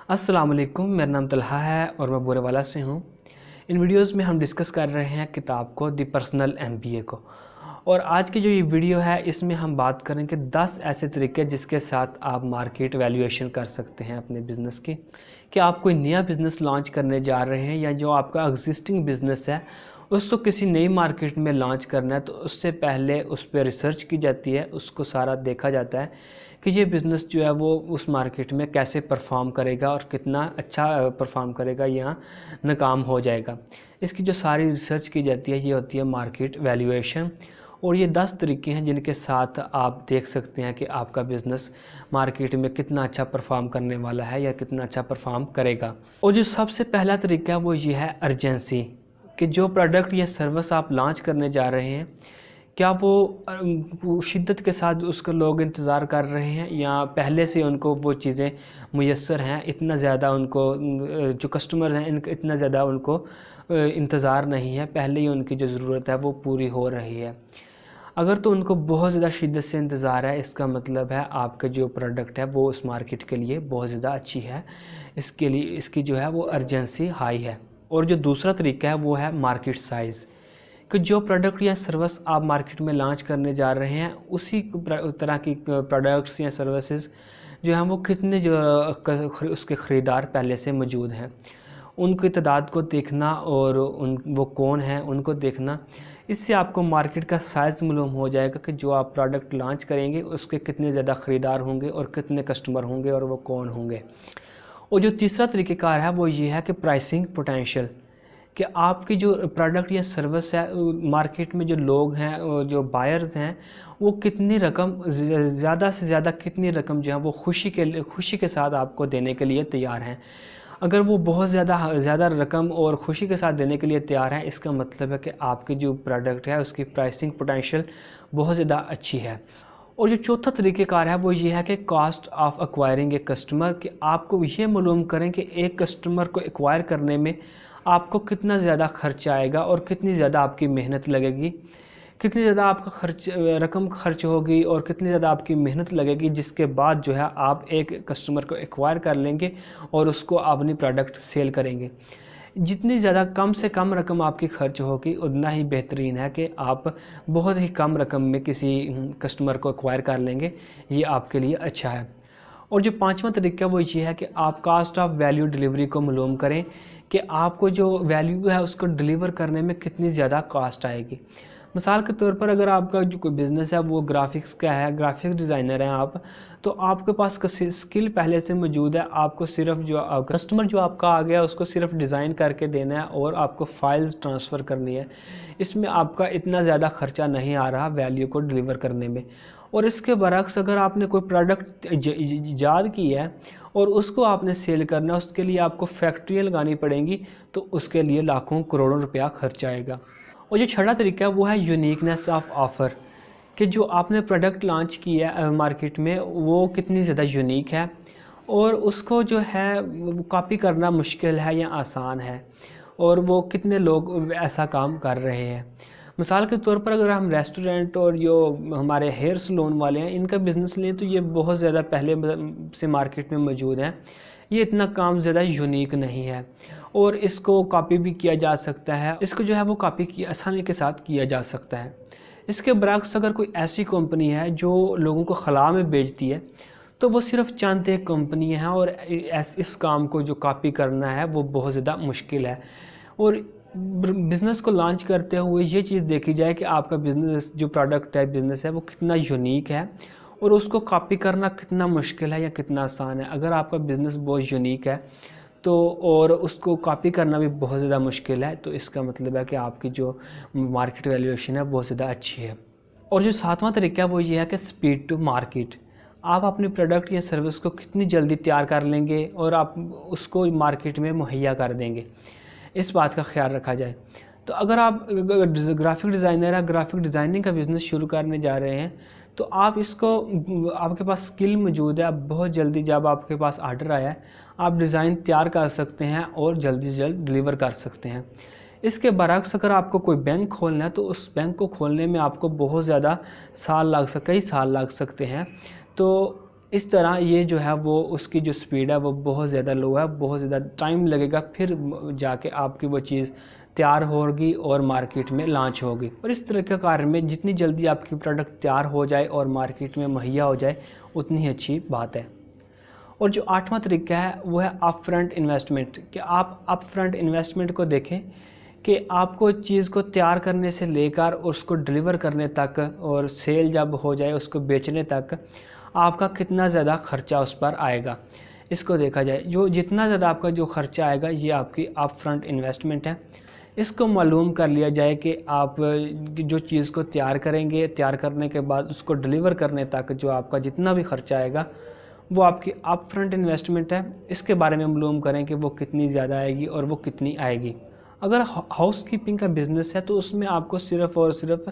अस्सलाम वालेकुम, मेरा नाम तलहा है और मैं बोरेवाला से हूँ। इन वीडियोस में हम डिस्कस कर रहे हैं किताब को दी पर्सनल एमबीए को। और आज की जो ये वीडियो है इसमें हम बात करेंगे 10 ऐसे तरीके जिसके साथ आप मार्केट वैल्यूएशन कर सकते हैं अपने बिज़नेस की। कि आप कोई नया बिज़नेस लॉन्च करने जा रहे हैं या जो आपका एग्जिस्टिंग बिज़नेस है उसको किसी नई मार्केट में लॉन्च करना है, तो उससे पहले उस पर रिसर्च की जाती है, उसको सारा देखा जाता है कि ये बिज़नेस जो है वो उस मार्केट में कैसे परफॉर्म करेगा और कितना अच्छा परफॉर्म करेगा या नाकाम हो जाएगा। इसकी जो सारी रिसर्च की जाती है ये होती है मार्केट वैल्यूएशन। और ये 10 तरीके हैं जिनके साथ आप देख सकते हैं कि आपका बिज़नेस मार्केट में कितना अच्छा परफॉर्म करने वाला है या कितना अच्छा परफॉर्म करेगा। और जो सबसे पहला तरीका है वो ये है अर्जेंसी, कि जो प्रोडक्ट या सर्विस आप लॉन्च करने जा रहे हैं क्या वो शिद्दत के साथ उसको लोग इंतज़ार कर रहे हैं या पहले से उनको वो चीज़ें मुयस्सर हैं, इतना ज़्यादा उनको जो कस्टमर हैं इनका इतना ज़्यादा उनको इंतज़ार नहीं है, पहले ही उनकी जो ज़रूरत है वो पूरी हो रही है। अगर तो उनको बहुत ज़्यादा शिद्दत से इंतज़ार है, इसका मतलब है आपका जो प्रोडक्ट है वो उस मार्केट के लिए बहुत ज़्यादा अच्छी है, इसके लिए इसकी जो है वो अर्जेंसी हाई है। और जो दूसरा तरीका है वो है मार्केट साइज़, कि जो प्रोडक्ट या सर्विस आप मार्केट में लॉन्च करने जा रहे हैं उसी तरह की प्रोडक्ट्स या सर्विसेज जो हैं वो कितने जो उसके ख़रीदार पहले से मौजूद हैं, उनकी तादाद को देखना और वो कौन हैं उनको देखना। इससे आपको मार्केट का साइज़ मालूम हो जाएगा कि जो आप प्रोडक्ट लॉन्च करेंगे उसके कितने ज़्यादा ख़रीदार होंगे और कितने कस्टमर होंगे और वो कौन होंगे। और जो तीसरा तरीक़ेकार है वो ये है कि प्राइसिंग पोटेंशियल, कि आपकी जो प्रोडक्ट या सर्विस है मार्केट में जो लोग हैं जो बायर्स हैं वो कितनी रकम ज़्यादा से ज़्यादा कितनी रकम जो है वो खुशी के साथ आपको देने के लिए तैयार हैं। अगर वो बहुत ज़्यादा रकम और खुशी के साथ देने के लिए तैयार हैं, इसका मतलब है कि आपकी जो प्रोडक्ट है उसकी प्राइसिंग पोटेंशियल बहुत ज़्यादा अच्छी है। और जो चौथा तरीक़ेकार है वो ये है कि cost of acquiring a customer, कि आपको ये मालूम करें कि एक कस्टमर को एक्वायर करने में आपको कितना ज़्यादा खर्च आएगा और कितनी ज़्यादा आपकी मेहनत लगेगी, कितनी ज़्यादा आपका रकम खर्च होगी और कितनी ज़्यादा आपकी मेहनत लगेगी, जिसके बाद जो है आप एक कस्टमर को एक्वायर कर लेंगे और उसको अपनी प्रोडक्ट सेल करेंगे। जितनी ज़्यादा कम से कम रकम आपकी खर्च होगी उतना ही बेहतरीन है कि आप बहुत ही कम रकम में किसी कस्टमर को एक्वायर कर लेंगे, ये आपके लिए अच्छा है। और जो पांचवा तरीका वो ये है कि आप कास्ट ऑफ वैल्यू डिलीवरी को मालूम करें कि आपको जो वैल्यू है उसको डिलीवर करने में कितनी ज़्यादा कॉस्ट आएगी। मिसाल के तौर पर अगर आपका जो कोई बिज़नेस है वो ग्राफिक्स का है, ग्राफिक्स डिज़ाइनर हैं आप, तो आपके पास स्किल पहले से मौजूद है, आपको सिर्फ जो कस्टमर जो आपका आ गया उसको सिर्फ डिज़ाइन करके देना है और आपको फ़ाइल्स ट्रांसफ़र करनी है। इसमें आपका इतना ज़्यादा ख़र्चा नहीं आ रहा वैल्यू को डिलीवर करने में। और इसके बरक्स अगर आपने कोई प्रोडक्ट ईजाद की है और उसको आपने सेल करना है, उसके लिए आपको फैक्ट्रियाँ लगानी पड़ेंगी, तो उसके लिए लाखों करोड़ों रुपया खर्च आएगा। और जो छठा तरीका है वो है यूनिकनेस ऑफ ऑफ़र, कि जो आपने प्रोडक्ट लॉन्च किया है मार्केट में वो कितनी ज़्यादा यूनिक है और उसको जो है वो कॉपी करना मुश्किल है या आसान है, और वो कितने लोग ऐसा काम कर रहे हैं। मिसाल के तौर पर अगर हम रेस्टोरेंट और जो हमारे हेयर सलून वाले हैं इनका बिज़नेस लें तो ये बहुत ज़्यादा पहले से मार्केट में मौजूद हैं, ये इतना काम ज़्यादा यूनिक नहीं है और इसको कॉपी भी किया जा सकता है, इसको जो है वो कॉपी की आसानी के साथ किया जा सकता है। इसके बरक्स अगर कोई ऐसी कंपनी है जो लोगों को खला में बेचती है तो वो सिर्फ चंद एक कंपनी है और इस काम को जो कॉपी करना है वो बहुत ज़्यादा मुश्किल है। और बिज़नेस को लॉन्च करते हुए ये चीज़ देखी जाए कि आपका बिज़नेस जो प्रोडक्ट है बिज़नेस है वो कितना यूनिक है और उसको कॉपी करना कितना मुश्किल है या कितना आसान है। अगर आपका बिज़नेस बहुत यूनिक है तो और उसको कॉपी करना भी बहुत ज़्यादा मुश्किल है, तो इसका मतलब है कि आपकी जो मार्केट वैल्यूएशन है बहुत ज़्यादा अच्छी है। और जो सातवां तरीका है वो ये है कि स्पीड टू मार्केट, आप अपने प्रोडक्ट या सर्विस को कितनी जल्दी तैयार कर लेंगे और आप उसको मार्केट में मुहैया कर देंगे, इस बात का ख्याल रखा जाए। तो अगर आप ग्राफिक डिज़ाइनर है, ग्राफिक डिज़ाइनिंग का बिज़नेस शुरू करने जा रहे हैं तो आप इसको आपके पास स्किल मौजूद है, आप बहुत जल्दी जब आपके पास आर्डर आया है आप डिज़ाइन तैयार कर सकते हैं और जल्दी से जल्द डिलीवर कर सकते हैं। इसके बरक्स अगर आपको कोई बैंक खोलना है तो उस बैंक को खोलने में आपको बहुत ज़्यादा कई साल लग सकते हैं। तो इस तरह ये जो है वो उसकी जो स्पीड है वो बहुत ज़्यादा लो है, बहुत ज़्यादा टाइम लगेगा फिर जाके आपकी वो चीज़ तैयार होगी और मार्केट में लॉन्च होगी। और इस तरह के कार्य में जितनी जल्दी आपकी प्रोडक्ट तैयार हो जाए और मार्केट में मुहैया हो जाए उतनी ही अच्छी बात है। और जो 8वां तरीका है वो है अप फ्रंट इन्वेस्टमेंट, कि आप अप फ्रंट इन्वेस्टमेंट को देखें कि आपको चीज़ को तैयार करने से लेकर उसको डिलीवर करने तक और सेल जब हो जाए उसको बेचने तक आपका कितना ज़्यादा खर्चा उस पर आएगा, इसको देखा जाए। जो जितना ज़्यादा आपका जो खर्चा आएगा ये आपकी अप फ्रंट इन्वेस्टमेंट है। इसको मालूम कर लिया जाए कि आप जो चीज़ को तैयार करेंगे, तैयार करने के बाद उसको डिलीवर करने तक जो आपका जितना भी खर्चा आएगा वो आपकी अप फ्रंट इन्वेस्टमेंट है। इसके बारे में मालूम करें कि वो कितनी ज़्यादा आएगी और वो कितनी आएगी। अगर हाउस कीपिंग का बिज़नेस है तो उसमें आपको सिर्फ़ और सिर्फ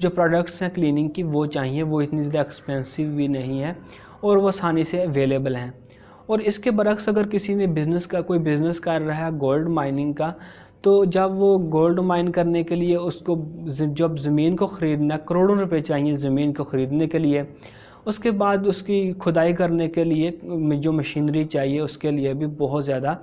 जो प्रोडक्ट्स हैं क्लीनिंग की वो चाहिए, वो इतनी ज़्यादा एक्सपेंसिव भी नहीं है और वो आसानी से अवेलेबल हैं। और इसके बरक्स अगर किसी ने कोई बिज़नेस कर रहा है गोल्ड माइनिंग का, तो जब वो गोल्ड माइन करने के लिए उसको जब ज़मीन को ख़रीदना, करोड़ों रुपए चाहिए ज़मीन को ख़रीदने के लिए, उसके बाद उसकी खुदाई करने के लिए जो मशीनरी चाहिए उसके लिए भी बहुत ज़्यादा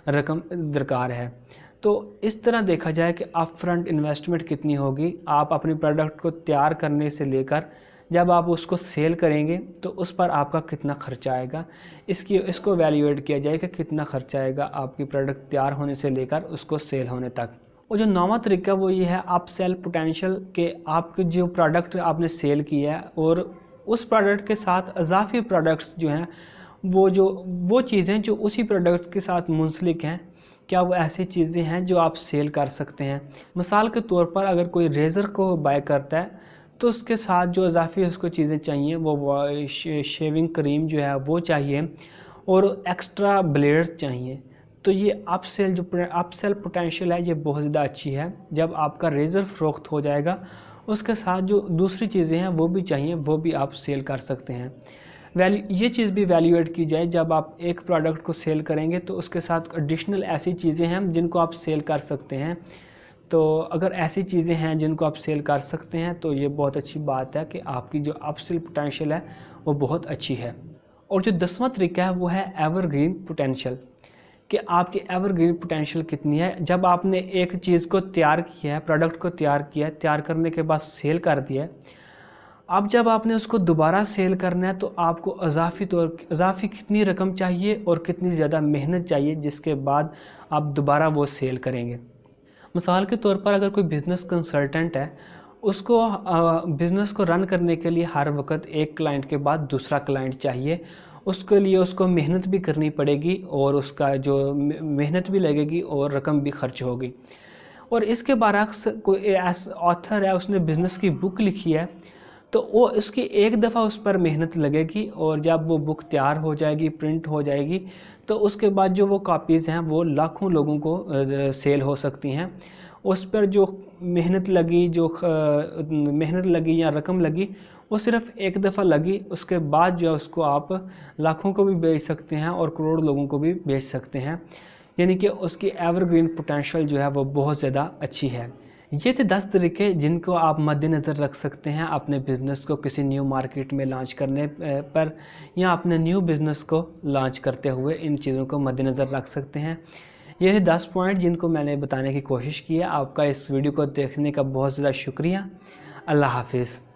रकम दरकार है। तो इस तरह देखा जाए कि अप फ्रंट इन्वेस्टमेंट कितनी होगी, आप अपनी प्रोडक्ट को तैयार करने से लेकर जब आप उसको सेल करेंगे तो उस पर आपका कितना खर्चा आएगा, इसको वैल्यूएट किया जाए कि कितना खर्चा आएगा आपकी प्रोडक्ट तैयार होने से लेकर उसको सेल होने तक। और जो 9वां तरीका वो ये है अप सेल पोटेंशियल, कि आपके जो प्रोडक्ट आपने सेल किया है और उस प्रोडक्ट के साथ इजाफी प्रोडक्ट्स जो हैं वो चीज़ें जो उसी प्रोडक्ट्स के साथ मुंसलिक हैं, क्या वो ऐसी चीज़ें हैं जो आप सेल कर सकते हैं। मिसाल के तौर पर अगर कोई रेज़र को बाय करता है तो उसके साथ जो इजाफी उसको चीज़ें चाहिए वो शेविंग क्रीम जो है वो चाहिए और एक्स्ट्रा ब्लेड्स चाहिए। तो ये अप सेल पोटेंशियल है, ये बहुत ज़्यादा अच्छी है। जब आपका रेज़र फ़रोख्त हो जाएगा उसके साथ जो दूसरी चीज़ें हैं वो भी चाहिए, वो भी आप सेल कर सकते हैं। ये चीज़ भी वैल्यूएट की जाए, जब आप एक प्रोडक्ट को सेल करेंगे तो उसके साथ एडिशनल ऐसी चीज़ें हैं जिनको आप सेल कर सकते हैं। तो अगर ऐसी चीज़ें हैं जिनको आप सेल कर सकते हैं तो ये बहुत अच्छी बात है कि आपकी जो अपसेल पोटेंशियल है वो बहुत अच्छी है। और जो 10वां तरीका है वो है एवरग्रीन पोटेंशियल, कि आपकी एवरग्रीन पोटेंशियल कितनी है। जब आपने एक चीज़ को तैयार किया है, प्रोडक्ट को तैयार किया है, तैयार करने के बाद सेल कर दिया है, अब जब आपने उसको दोबारा सेल करना है तो आपको इजाफी कितनी रकम चाहिए और कितनी ज़्यादा मेहनत चाहिए जिसके बाद आप दोबारा वो सेल करेंगे। मिसाल के तौर पर अगर कोई बिज़नेस कंसल्टेंट है, उसको बिज़नेस को रन करने के लिए हर वक्त एक क्लाइंट के बाद दूसरा क्लाइंट चाहिए। उसके लिए उसको मेहनत भी करनी पड़ेगी और उसका जो मेहनत भी लगेगी और रकम भी खर्च होगी। और इसके बरअक्स कोई ऐसा ऑथर है, उसने बिज़नेस की बुक लिखी है, तो वो उसकी एक दफ़ा उस पर मेहनत लगेगी और जब वो बुक तैयार हो जाएगी, प्रिंट हो जाएगी, तो उसके बाद जो वो कापीज़ हैं वो लाखों लोगों को सेल हो सकती हैं। उस पर जो मेहनत लगी या रकम लगी वो सिर्फ़ एक दफ़ा लगी, उसके बाद जो है उसको आप लाखों को भी बेच सकते हैं और करोड़ लोगों को भी बेच सकते हैं। यानी कि उसकी एवरग्रीन पोटेंशियल जो है वो बहुत ज़्यादा अच्छी है। ये थे 10 तरीके जिनको आप मद्देनज़र रख सकते हैं अपने बिज़नेस को किसी न्यू मार्केट में लॉन्च करने पर, या अपने न्यू बिज़नेस को लॉन्च करते हुए इन चीज़ों को मद्देनज़र रख सकते हैं। ये थे 10 पॉइंट जिनको मैंने बताने की कोशिश की है। आपका इस वीडियो को देखने का बहुत ज़्यादा शुक्रिया। अल्लाह हाफिज़।